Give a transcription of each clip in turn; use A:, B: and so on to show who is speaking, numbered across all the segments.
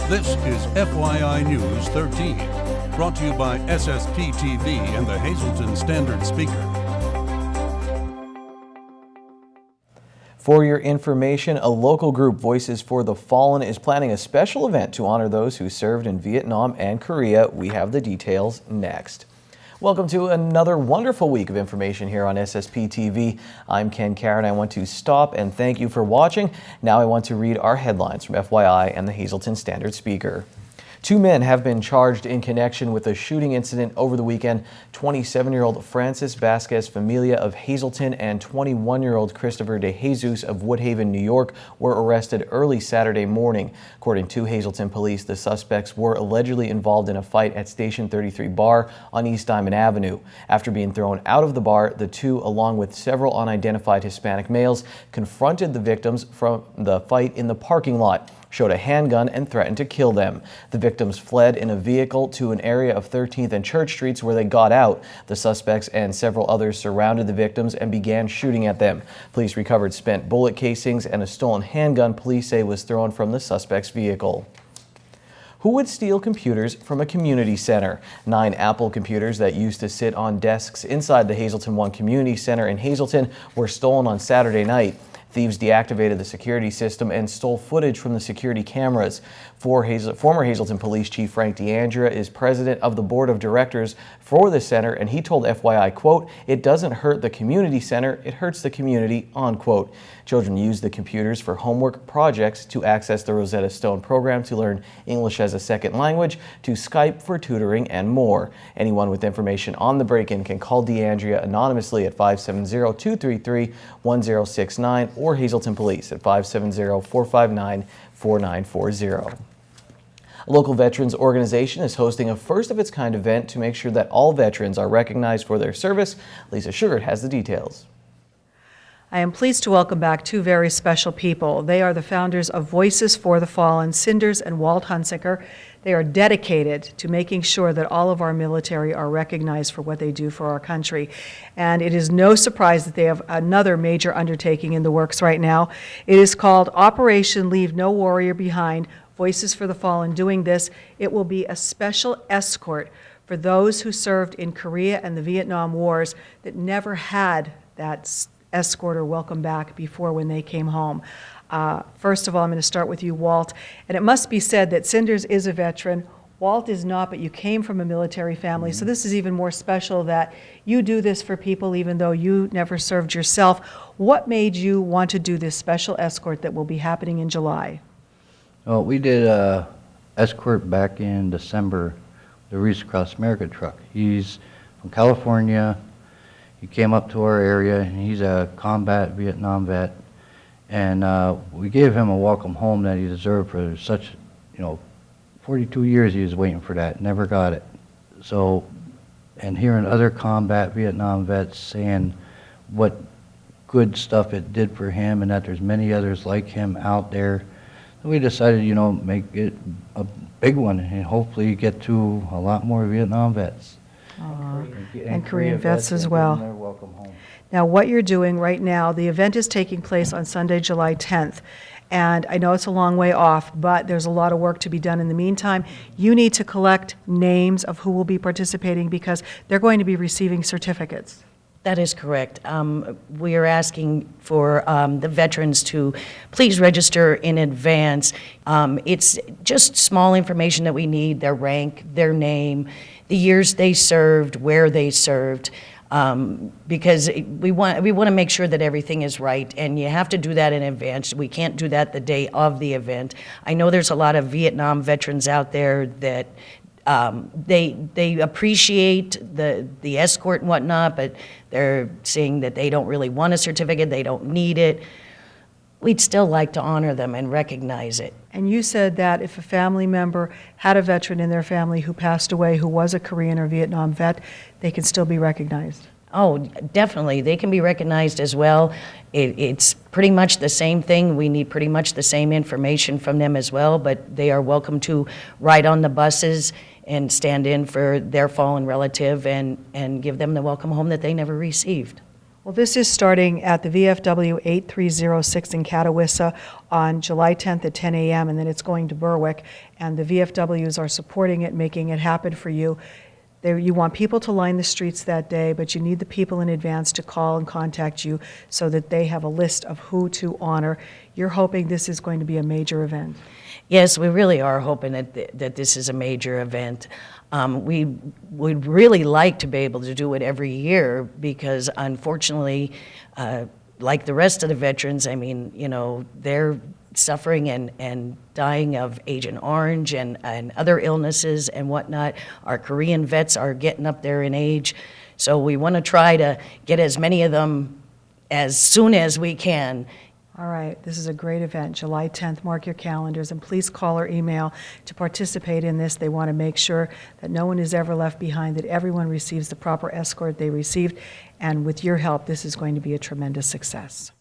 A: This is FYI News 13, brought to you by SSPTV and the Hazleton Standard Speaker.
B: For your information, a local group, Voices for the Fallen, is planning a special event to honor those who served in Vietnam and Korea. We have the details next. Welcome to another wonderful week of information here on SSPTV. I'm Ken Karen. I want to stop and thank you for watching. Now I want to read our headlines from FYI and the Hazleton Standard Speaker. 2 men have been charged in connection with a shooting incident over the weekend. 27-year-old Francis Vasquez Familia of Hazleton and 21-year-old Christopher De Jesus of Woodhaven, New York, were arrested early Saturday morning. According to Hazleton police, the suspects were allegedly involved in a fight at Station 33 Bar on East Diamond Avenue. After being thrown out of the bar, the two, along with several unidentified Hispanic males, confronted the victims from the fight in the parking lot, showed a handgun, and threatened to kill them. The victims fled in a vehicle to an area of 13th and Church Streets where they got out. The suspects and several others surrounded the victims and began shooting at them. Police recovered spent bullet casings and a stolen handgun police say was thrown from the suspect's vehicle. Who would steal computers from a community center? 9 Apple computers that used to sit on desks inside the Hazleton One Community Center in Hazleton were stolen on Saturday night. Thieves deactivated the security system and stole footage from the security cameras. Former Hazleton Police Chief Frank DeAndrea is president of the board of directors for the center, and he told FYI, quote, "It doesn't hurt the community center, it hurts the community," unquote. Children use the computers for homework projects, to access the Rosetta Stone program to learn English as a second language, to Skype for tutoring, and more. Anyone with information on the break-in can call DeAndrea anonymously at 570-233-1069 or Hazleton Police at 570-459-4940. A local veterans organization is hosting a first-of-its-kind event to make sure that all veterans are recognized for their service. Lisa Sugart has the details.
C: I am pleased to welcome back 2 very special people. They are the founders of Voices for the Fallen, Cinders and Walt Hunsaker. They are dedicated to making sure that all of our military are recognized for what they do for our country. And it is no surprise that they have another major undertaking in the works right now. It is called Operation Leave No Warrior Behind, Voices for the Fallen. Doing this, it will be a special escort for those who served in Korea and the Vietnam Wars that never had that escort or welcome back before when they came home. First of all, I'm going to start with you, Walt. And it must be said that Cinders is a veteran. Walt is not, but you came from a military family. So this is even more special that you do this for people even though you never served yourself. What made you want to do this special escort that will be happening in July?
D: Well, we did a escort back in December, the Reese Across America truck. He's from California. He came up to our area, and he's a combat Vietnam vet. And we gave him a welcome home that he deserved for such, 42 years he was waiting for that, never got it. So, and hearing other combat Vietnam vets saying what good stuff it did for him and that there's many others like him out there, we decided, make it a big one and hopefully get to a lot more Vietnam vets.
C: And Korean vets as well.
D: Welcome home.
C: Now, what you're doing right now, the event is taking place on Sunday, July 10th. And I know it's a long way off, but there's a lot of work to be done in the meantime. You need to collect names of who will be participating because they're going to be receiving certificates.
E: That is correct. We are asking for the veterans to please register in advance. It's just small information that we need: their rank, their name, the years they served, where they served, because we want to make sure that everything is right, and you have to do that in advance. We can't do that the day of the event. I know there's a lot of Vietnam veterans out there that they appreciate the escort and whatnot, but they're saying that they don't really want a certificate, they don't need it. We'd still like to honor them and recognize it.
C: And you said that if a family member had a veteran in their family who passed away who was a Korean or Vietnam vet, they can still be recognized.
E: Oh, definitely. They can be recognized as well. It's pretty much the same thing. We need pretty much the same information from them as well, but they are welcome to ride on the buses and stand in for their fallen relative and give them the welcome home that they never received.
C: Well, this is starting at the VFW 8306 in Catawissa on July 10th at 10 a.m., and then it's going to Berwick, and the VFWs are supporting it, making it happen for you. You want people to line the streets that day, but you need the people in advance to call and contact you so that they have a list of who to honor. You're hoping this is going to be a major event.
E: Yes, we really are hoping that this is a major event. We would really like to be able to do it every year because unfortunately, like the rest of the veterans, I mean, you know, they're suffering and dying of Agent Orange and other illnesses and whatnot. Our Korean vets are getting up there in age. So we want to try to get as many of them as soon as we can.
C: All right, this is a great event, July 10th. Mark your calendars, and please call or email to participate in this. They want to make sure that no one is ever left behind, that everyone receives the proper escort they received, and with your help, this is going to be a tremendous success.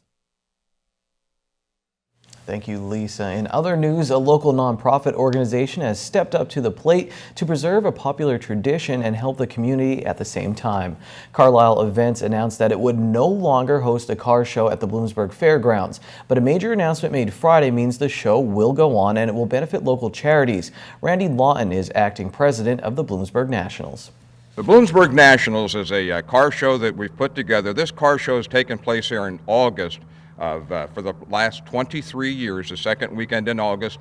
B: Thank you, Lisa. In other news, a local nonprofit organization has stepped up to the plate to preserve a popular tradition and help the community at the same time. Carlisle Events announced that it would no longer host a car show at the Bloomsburg Fairgrounds, but a major announcement made Friday means the show will go on and it will benefit local charities. Randy Lawton is acting president of the Bloomsburg Nationals.
F: The Bloomsburg Nationals is a car show that we've put together. This car show has taken place here in August. For the last 23 years, the second weekend in August.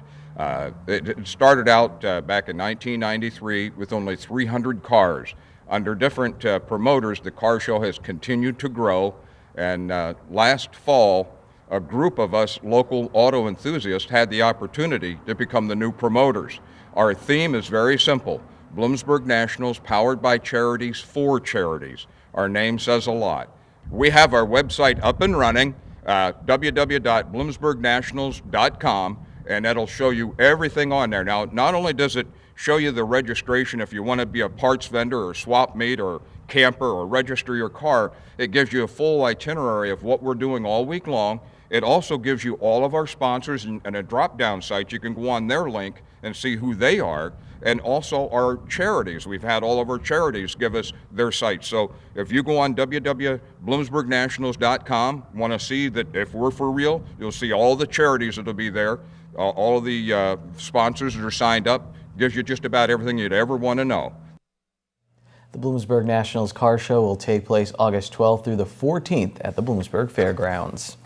F: It started out back in 1993 with only 300 cars. Under different promoters, the car show has continued to grow, and last fall, a group of us local auto enthusiasts had the opportunity to become the new promoters. Our theme is very simple: Bloomsburg Nationals, powered by charities for charities. Our name says a lot. We have our website up and running, www.bloomsburgnationals.com, and that'll show you everything on there. Now, not only does it show you the registration if you want to be a parts vendor or swap meet or camper or register your car, it gives you a full itinerary of what we're doing all week long. It also gives you all of our sponsors and a drop-down site. You can go on their link and see who they are, and also our charities. We've had all of our charities give us their sites. So if you go on www.bloomsburgnationals.com, want to see that if we're for real, you'll see all the charities that'll be there, all of the sponsors that are signed up. Gives you just about everything you'd ever want to know.
B: The Bloomsburg Nationals Car Show will take place August 12th through the 14th at the Bloomsburg Fairgrounds.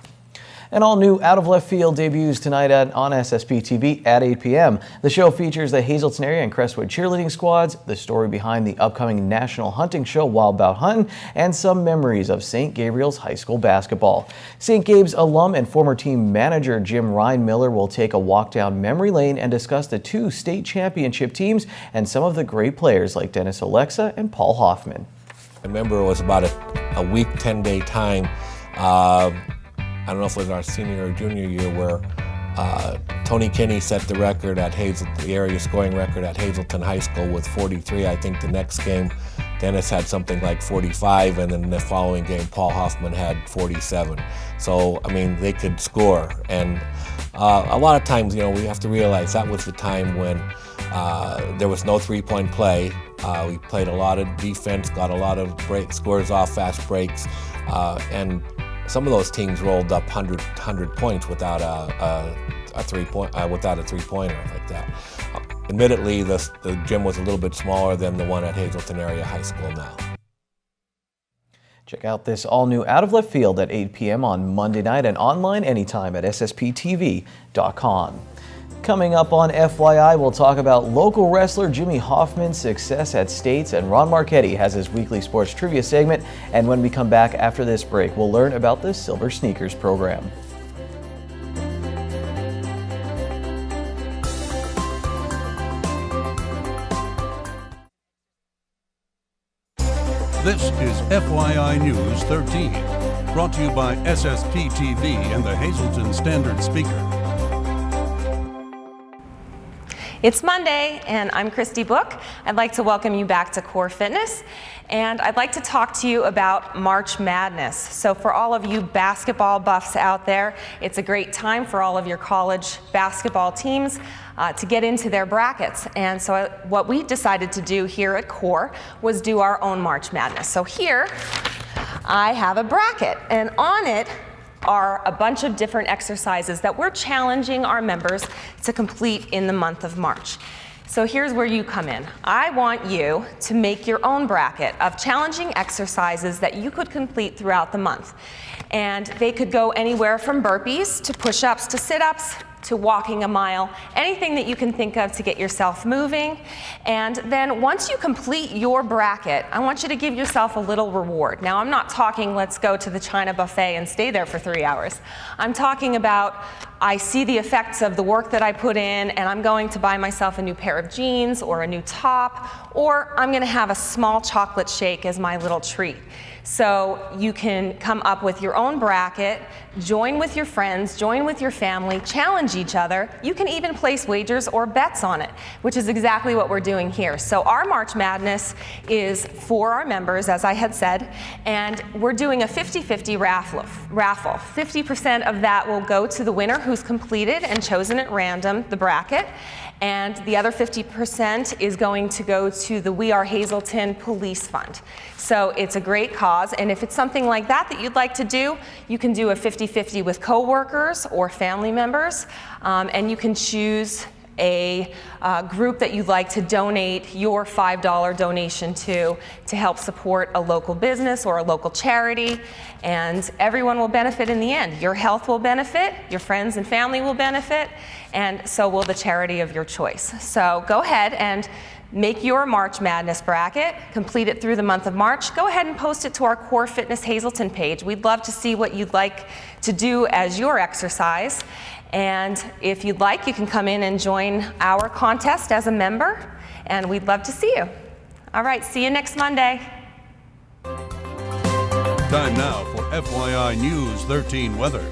B: An all-new Out of Left Field debuts tonight on SSPTV at 8 p.m. The show features the Hazleton area and Crestwood cheerleading squads, the story behind the upcoming national hunting show Wild Bout Huntin', and some memories of St. Gabriel's High School basketball. St. Gabe's alum and former team manager Jim Ryan Miller will take a walk down memory lane and discuss the two state championship teams and some of the great players like Dennis Alexa and Paul Hoffman.
G: I remember it was about a week, 10-day time. I don't know if it was our senior or junior year where Tony Kinney set the record at the area scoring record at Hazleton High School with 43. I think the next game, Dennis had something like 45, and then the following game, Paul Hoffman had 47. So, I mean, they could score. And a lot of times, you know, we have to realize that was the time when there was no three-point play. We played a lot of defense, got a lot of scores off fast breaks, and some of those teams rolled up 100 points without a three-pointer like that. Admittedly, the gym was a little bit smaller than the one at Hazleton Area High School now.
B: Check out this all-new Out of Left Field at 8 p.m. on Monday night and online anytime at SSPTV.com. Coming up on FYI, we'll talk about local wrestler Jimmy Hoffman's success at States, and Ron Marchetti has his weekly sports trivia segment. And when we come back after this break, we'll learn about the Silver Sneakers program.
A: This is FYI News 13, brought to you by SSPTV and the Hazleton Standard Speaker.
H: It's Monday, and I'm Christy Book. I'd like to welcome you back to Core Fitness, and I'd like to talk to you about March Madness. So for all of you basketball buffs out there, it's a great time for all of your college basketball teams to get into their brackets. And so what we decided to do here at Core was do our own March Madness. So here, I have a bracket, and on it are a bunch of different exercises that we're challenging our members to complete in the month of March. So here's where you come in. I want you to make your own bracket of challenging exercises that you could complete throughout the month. And they could go anywhere from burpees to push-ups to sit-ups to walking a mile, anything that you can think of to get yourself moving. And then once you complete your bracket, I want you to give yourself a little reward. Now, I'm not talking let's go to the China buffet and stay there for 3 hours. I'm talking about I see the effects of the work that I put in, and I'm going to buy myself a new pair of jeans or a new top, or I'm gonna have a small chocolate shake as my little treat. So you can come up with your own bracket, join with your friends, join with your family, challenge each other. You can even place wagers or bets on it, which is exactly what we're doing here. So our March Madness is for our members, as I had said, and we're doing a 50-50 raffle. 50% of that will go to the winner who's completed and chosen at random the bracket, and the other 50% is going to go to the We Are Hazleton Police Fund. So it's a great cause, and if it's something like that that you'd like to do, you can do a 50-50 with coworkers or family members, and you can choose a group that you'd like to donate your $5 donation to help support a local business or a local charity, and everyone will benefit in the end. Your health will benefit, your friends and family will benefit, and so will the charity of your choice. So go ahead and make your March Madness bracket, complete it through the month of March. Go ahead and post it to our Core Fitness Hazleton page. We'd love to see what you'd like to do as your exercise. And if you'd like, you can come in and join our contest as a member, and we'd love to see you. All right, see you next Monday.
A: Time now for FYI News 13 weather.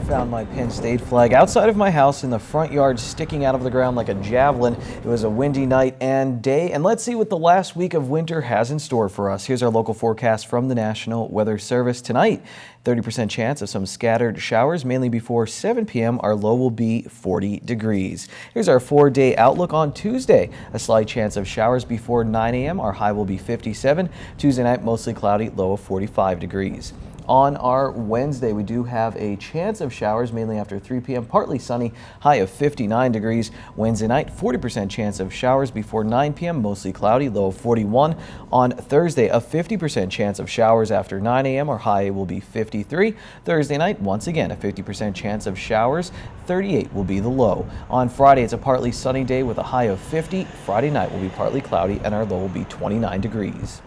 B: Found my Penn State flag outside of my house in the front yard, sticking out of the ground like a javelin. It was a windy night and day, and let's see what the last week of winter has in store for us. Here's our local forecast from the National Weather Service. Tonight, 30% chance of some scattered showers, mainly before 7 p.m. Our low will be 40 degrees. Here's our 4-day outlook on Tuesday. A slight chance of showers before 9 a.m. Our high will be 57. Tuesday night, mostly cloudy, low of 45 degrees. On our Wednesday, we do have a chance of showers, mainly after 3 p.m. Partly sunny, high of 59 degrees. Wednesday night, 40% chance of showers before 9 p.m. Mostly cloudy, low of 41. On Thursday, a 50% chance of showers after 9 a.m. Our high will be 53. Thursday night, once again, a 50% chance of showers. 38 will be the low. On Friday, it's a partly sunny day with a high of 50. Friday night will be partly cloudy, and our low will be 29 degrees.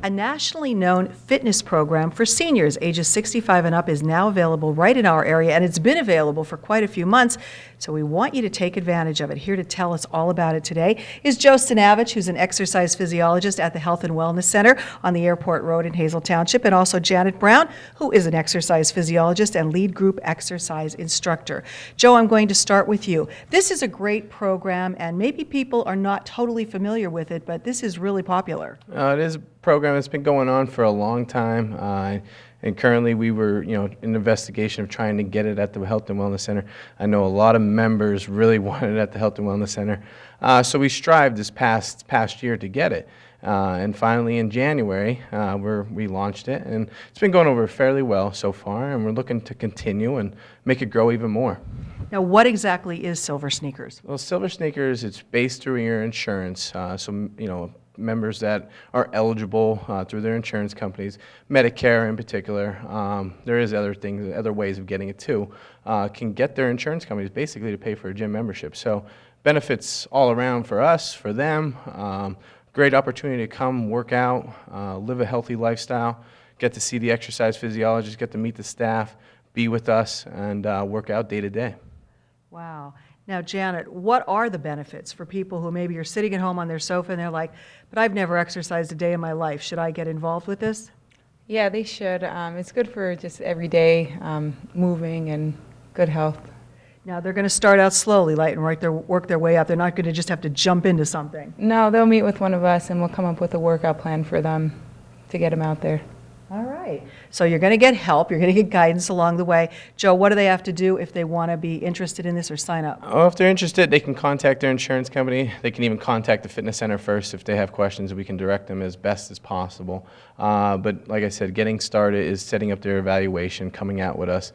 C: A nationally known fitness program for seniors ages 65 and up is now available right in our area, and it's been available for quite a few months, so we want you to take advantage of it. Here to tell us all about it today is Joe Stanavich, who's an exercise physiologist at the Health and Wellness Center on the Airport Road in Hazel Township, and also Janet Brown, who is an exercise physiologist and lead group exercise instructor. Joe, I'm going to start with you. This is a great program, and maybe people are not totally familiar with it, but this is really popular.
I: It is a program that's been going on for a long time, and currently we were, in investigation of trying to get it at the Health and Wellness Center. I know a lot of members really wanted it at the Health and Wellness Center, so we strived this past year to get it. And finally in January, we launched it, and it's been going over fairly well so far, and we're looking to continue and make it grow even more.
C: Now, what exactly is Silver Sneakers?
I: Well, Silver Sneakers, it's based through your insurance, members that are eligible through their insurance companies, Medicare in particular. There is other ways of getting it too, can get their insurance companies basically to pay for a gym membership. So benefits all around for us, for them. Great opportunity to come work out, live a healthy lifestyle, get to see the exercise physiologist, get to meet the staff, be with us, and work out day to day.
C: Wow. Now, Janet, what are the benefits for people who maybe are sitting at home on their sofa and they're like, but I've never exercised a day in my life. Should I get involved with this?
J: Yeah, they should. It's good for just everyday moving and good health.
C: Now, they're going to start out slowly, and work their way up. They're not going to just have to jump into something.
J: No, they'll meet with one of us and we'll come up with a workout plan for them to get them out there.
C: All right. So you're going to get help. You're going to get guidance along the way. Joe, what do they have to do if they want to be interested in this or sign up?
I: Oh, if they're interested, they can contact their insurance company. They can even contact the fitness center first if they have questions. We can direct them as best as possible. But like I said, getting started is setting up their evaluation, coming out with us,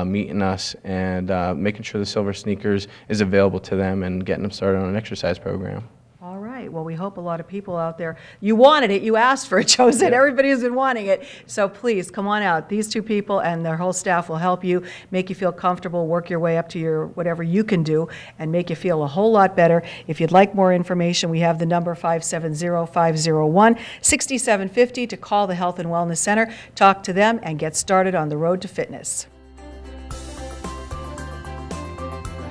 I: meeting us, and making sure the Silver Sneakers is available to them and getting them started on an exercise program.
C: All right. Well, we hope a lot of people out there, you wanted it, you asked for it, Joe said. Everybody has been wanting it. So please, come on out. These two people and their whole staff will help you, make you feel comfortable, work your way up to your whatever you can do, and make you feel a whole lot better. If you'd like more information, we have the number 570-501-6750 to call the Health and Wellness Center, talk to them, and get started on the road to fitness.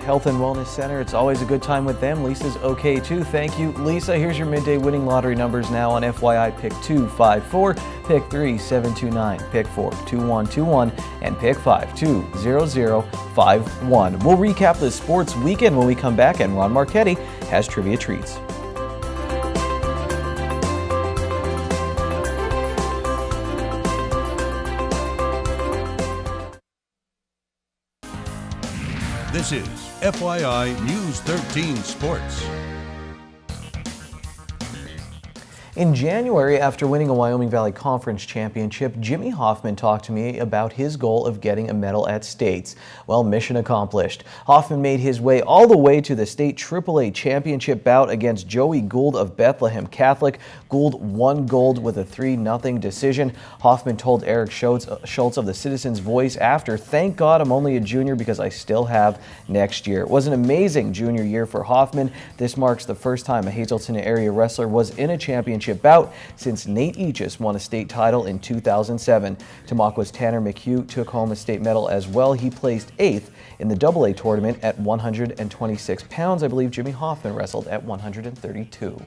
B: Health and Wellness Center. It's always a good time with them. Lisa's okay too. Thank you, Lisa. Here's your midday winning lottery numbers now on FYI. Pick 2, 5, 4, pick 3, 7, 2, 9, pick 4, 2, 1, 2, 1, and pick 5, 2, 0, 0, 5, 1. We'll recap the sports weekend when we come back, and Ron Marchetti has trivia treats.
A: This is FYI News 13 Sports.
B: In January, after winning a Wyoming Valley Conference championship, Jimmy Hoffman talked to me about his goal of getting a medal at states. Well, mission accomplished. Hoffman made his way all the way to the state AAA championship bout against Joey Gould of Bethlehem Catholic. Gould won gold with a 3-0 decision. Hoffman told Eric Schultz of the Citizens Voice after, "Thank God I'm only a junior because I still have next year." It was an amazing junior year for Hoffman. This marks the first time a Hazleton area wrestler was in a championship bout since Nate Aegis won a state title in 2007. Tamaqua Tanner McHugh took home a state medal as well. He placed 8th in the AA tournament at 126 pounds. I believe Jimmy Hoffman wrestled at 132.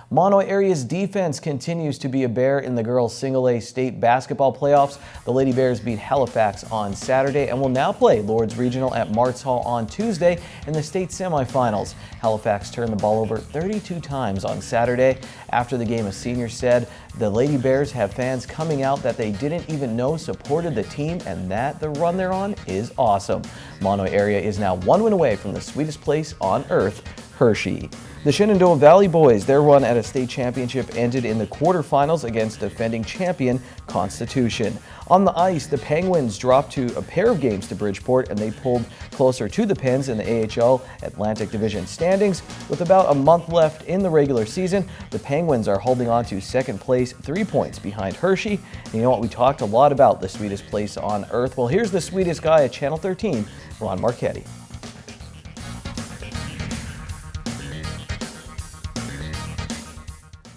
B: Mono area's defense continues to be a bear in the girls' single-A state basketball playoffs. The Lady Bears beat Halifax on Saturday and will now play Lord's Regional at Marts Hall on Tuesday in the state semifinals. Halifax turned the ball over 32 times on Saturday. After the game, a senior said the Lady Bears have fans coming out that they didn't even know supported the team, and that the run they're on is awesome. Mono area is now 1 win away from the sweetest place on earth, Hershey. The Shenandoah Valley boys, their run at a state championship ended in the quarterfinals against defending champion Constitution. On the ice, the Penguins dropped to a pair of games to Bridgeport, and they pulled closer to the Pens in the AHL Atlantic Division standings. With about a month left in the regular season, the Penguins are holding on to second place, 3 points behind Hershey. And you know what? We talked a lot about the sweetest place on earth. Well, here's the sweetest guy at Channel 13, Ron Marchetti.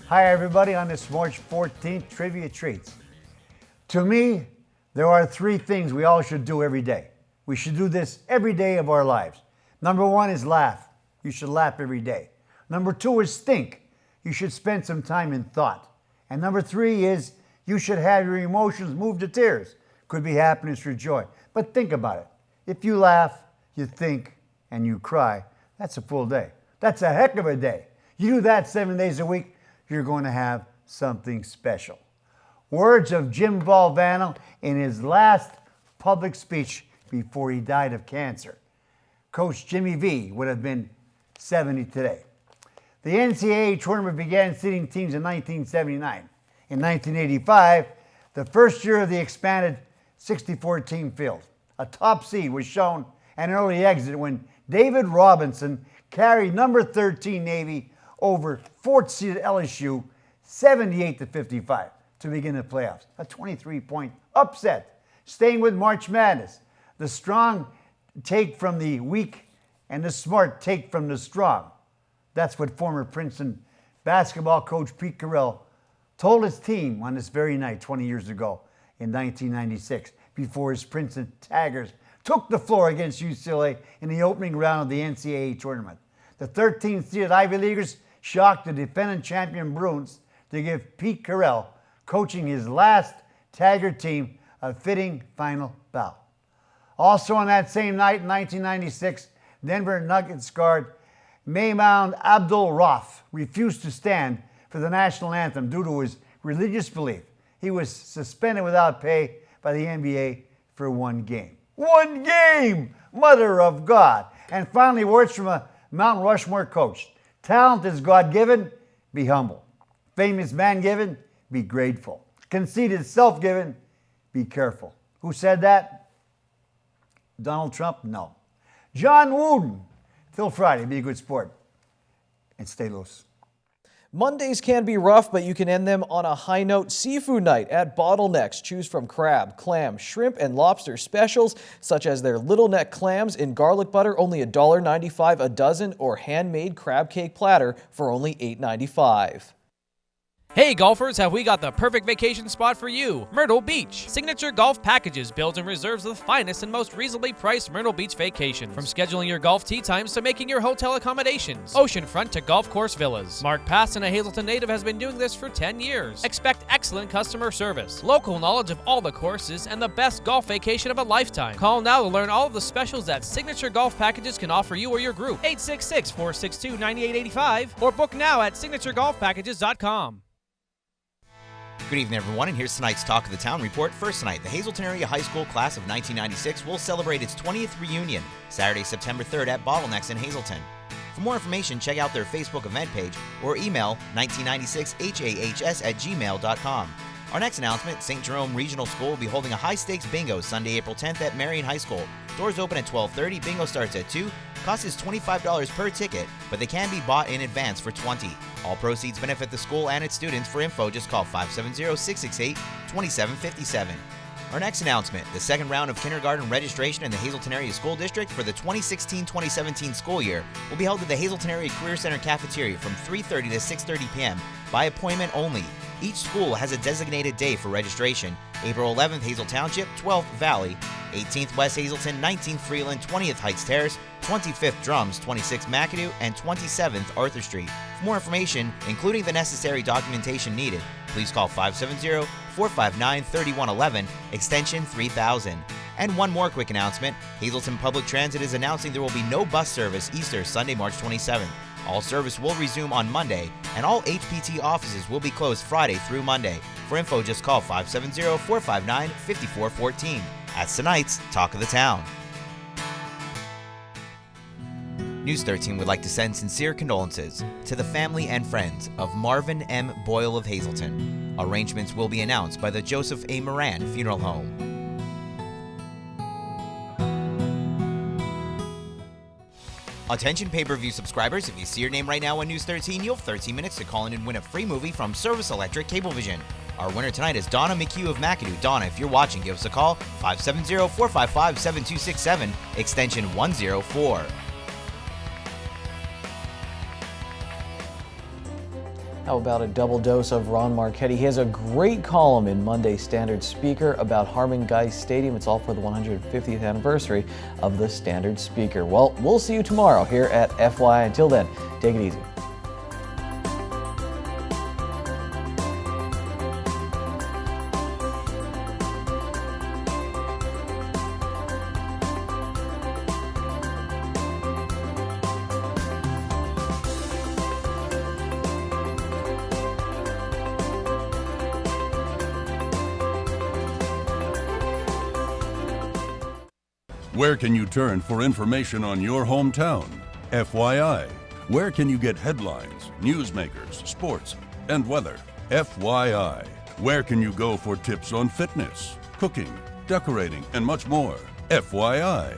K: Hi everybody on this March 14th Trivia Treats. To me, there are 3 things we all should do every day. We should do this every day of our lives. Number 1 is laugh. You should laugh every day. Number 2 is think. You should spend some time in thought. And number 3 is you should have your emotions move to tears. Could be happiness or joy. But think about it. If you laugh, you think, and you cry, that's a full day. That's a heck of a day. You do that 7 days a week, you're going to have something special. Words of Jim Valvano in his last public speech before he died of cancer. Coach Jimmy V would have been 70 today. The NCAA tournament began seeding teams in 1979. In 1985, the first year of the expanded 64-team field, a top seed was shown and an early exit when David Robinson carried number 13 Navy over 4th seeded LSU 78-55 to begin the playoffs. A 23-point upset. Staying with March Madness, the strong take from the weak and the smart take from the strong. That's what former Princeton basketball coach Pete Carroll told his team on this very night 20 years ago in 1996 before his Princeton Tigers took the floor against UCLA in the opening round of the NCAA tournament. The 13th seeded Ivy Leaguers shocked the defending champion Bruins to give Pete Carroll, coaching his last Tiger team, a fitting final bow. Also on that same night in 1996, Denver Nuggets guard Maimoun Abdul-Rauf refused to stand for the national anthem due to his religious belief. he was suspended without pay by the NBA for 1 game. 1 game! Mother of God! And finally, words from a Mount Rushmore coach. Talent is God-given, be humble. Fame is man-given, be grateful. Conceit is self-given, be careful. Who said that? Donald Trump? No. John Wooden. Till Friday, be a good sport. And stay loose.
B: Mondays can be rough, but you can end them on a high note. Seafood night at Bottlenecks. Choose from crab, clam, shrimp, and lobster specials, such as their little neck clams in garlic butter, only $1.95 a dozen, or handmade crab cake platter for only $8.95.
L: Hey golfers, have we got the perfect vacation spot for you? Myrtle Beach. Signature Golf Packages builds and reserves the finest and most reasonably priced Myrtle Beach vacations. From scheduling your golf tee times to making your hotel accommodations. Oceanfront to golf course villas. Mark Passon, a Hazleton native, has been doing this for 10 years. Expect excellent customer service, local knowledge of all the courses, and the best golf vacation of a lifetime. Call now to learn all of the specials that Signature Golf Packages can offer you or your group. 866-462-9885 or book now at signaturegolfpackages.com.
M: Good evening, everyone, and here's tonight's Talk of the Town report. First tonight, the Hazleton Area High School class of 1996 will celebrate its 20th reunion, Saturday, September 3rd at Bottlenecks in Hazleton. For more information, check out their Facebook event page or email 1996hahs@gmail.com. Our next announcement, St. Jerome Regional School will be holding a high-stakes bingo Sunday, April 10th at Marion High School. Doors open at 12:30, bingo starts at 2. Cost is $25 per ticket, but they can be bought in advance for $20. All proceeds benefit the school and its students. For info, just call 570-668-2757. Our next announcement, the second round of kindergarten registration in the Hazleton Area School District for the 2016-2017 school year will be held at the Hazleton Area Career Center cafeteria from 3:30 to 6:30 p.m. by appointment only. Each school has a designated day for registration. April 11th, Hazel Township, 12th Valley, 18th West Hazleton, 19th Freeland, 20th Heights Terrace, 25th Drums, 26th McAdoo, and 27th Arthur Street. For more information, including the necessary documentation needed, please call 570-459-3111, extension 3000. And one more quick announcement, Hazleton Public Transit is announcing there will be no bus service Easter Sunday, March 27th. All service will resume on Monday, and all HPT offices will be closed Friday through Monday. For info, just call 570-459-5414. That's tonight's Talk of the Town. News 13 would like to send sincere condolences to the family and friends of Marvin M. Boyle of Hazleton. Arrangements will be announced by the Joseph A. Moran Funeral Home. Attention pay-per-view subscribers, if you see your name right now on News 13, you'll have 13 minutes to call in and win a free movie from Service Electric Cablevision. Our winner tonight is Donna McHugh of McAdoo. Donna, if you're watching, give us a call, 570-455-7267, extension 104.
B: How about a double dose of Ron Marchetti? He has a great column in Monday Standard Speaker about Harmon Guy Stadium. It's all for the 150th anniversary of the Standard Speaker. Well, we'll see you tomorrow here at FYI. Until then, take it easy.
A: Where can you turn for information on your hometown? FYI. Where can you get headlines, newsmakers, sports, and weather? FYI. Where can you go for tips on fitness, cooking, decorating, and much more? FYI.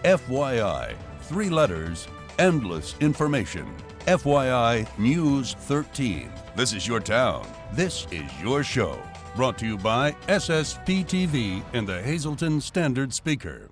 A: FYI. 3 letters, endless information. FYI News 13. This is your town. This is your show. Brought to you by SSPTV and the Hazleton Standard Speaker.